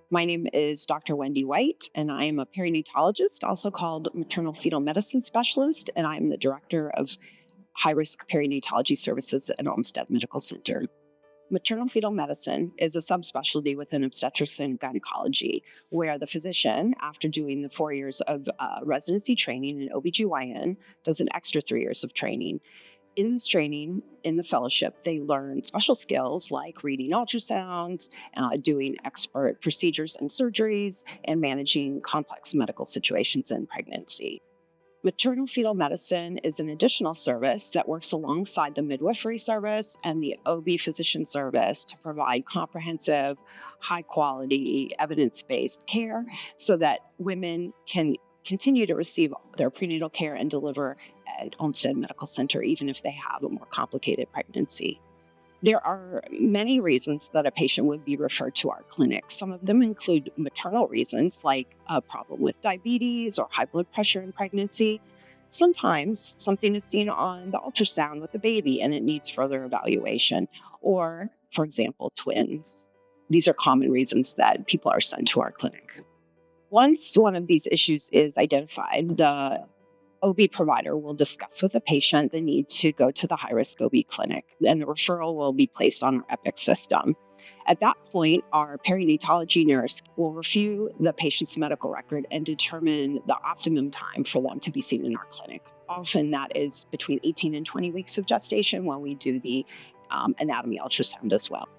My name is Dr. Wendy White, and I am a perinatologist, also called maternal fetal medicine specialist, and I'm the director of high risk perinatology services at Olmsted Medical Center. Maternal fetal medicine is a subspecialty within obstetrics and gynecology, where the physician, after doing the 4 years of residency training in OBGYN, does an extra 3 years of training. In this training, in the fellowship, they learn special skills like reading ultrasounds, doing expert procedures and surgeries, and managing complex medical situations in pregnancy. Maternal fetal medicine is an additional service that works alongside the midwifery service and the OB physician service to provide comprehensive, high quality, evidence based care so that women can continue to receive their prenatal care and deliver at Olmsted Medical Center, even if they have a more complicated pregnancy. There are many reasons that a patient would be referred to our clinic. Some of them include maternal reasons, like a problem with diabetes or high blood pressure in pregnancy. Sometimes something is seen on the ultrasound with the baby and it needs further evaluation, or, for example, twins. These are common reasons that people are sent to our clinic. Once one of these issues is identified, the OB provider will discuss with the patient the need to go to the high risk OB clinic, and the referral will be placed on our Epic system. At that point, our perinatology nurse will review the patient's medical record and determine the optimum time for them to be seen in our clinic. Often that is between 18 and 20 weeks of gestation when we do the anatomy ultrasound as well.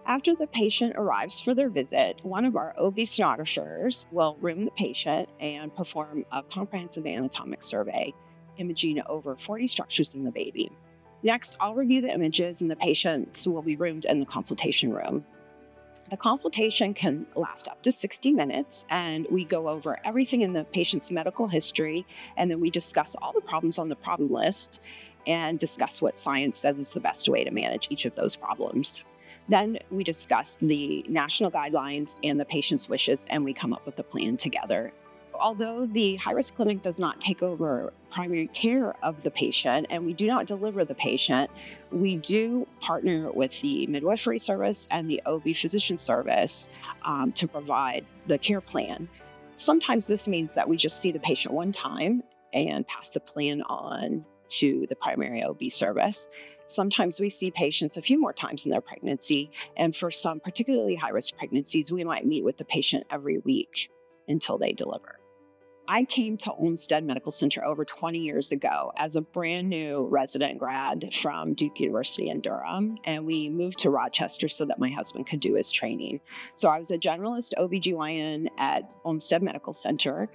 After the patient arrives for their visit, one of our OB sonographers will room the patient and perform a comprehensive anatomic survey, imaging over 40 structures in the baby. Next, I'll review the images and the patients will be roomed in the consultation room. The consultation can last up to 60 minutes, and we go over everything in the patient's medical history, and then we discuss all the problems on the problem list and discuss what science says is the best way to manage each of those problems. Then we discuss the national guidelines and the patient's wishes, and we come up with a plan together. Although the high risk clinic does not take over primary care of the patient and we do not deliver the patient, we do partner with the midwifery service and the OB physician service to provide the care plan. Sometimes this means that we just see the patient one time and pass the plan on to the primary OB service. Sometimes we see patients a few more times in their pregnancy, and for some particularly high risk pregnancies, we might meet with the patient every week until they deliver. I came to Olmsted Medical Center over 20 years ago as a brand new resident grad from Duke University in Durham, and we moved to Rochester so that my husband could do his training. So I was a generalist OBGYN at Olmsted Medical Center,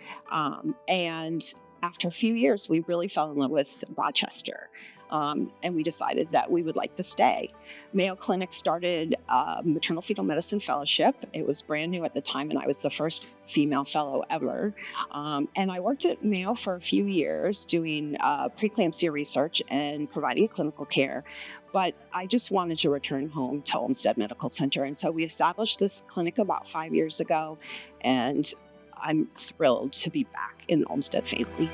and after a few years, we really fell in love with Rochester. And we decided that we would like to stay. Mayo Clinic started a maternal fetal medicine fellowship. It was brand new at the time, and I was the first female fellow ever. And I worked at Mayo for a few years doing preeclampsia research and providing clinical care. But I just wanted to return home to Olmsted Medical Center. And so we established this clinic about 5 years ago, and I'm thrilled to be back in the Olmsted family.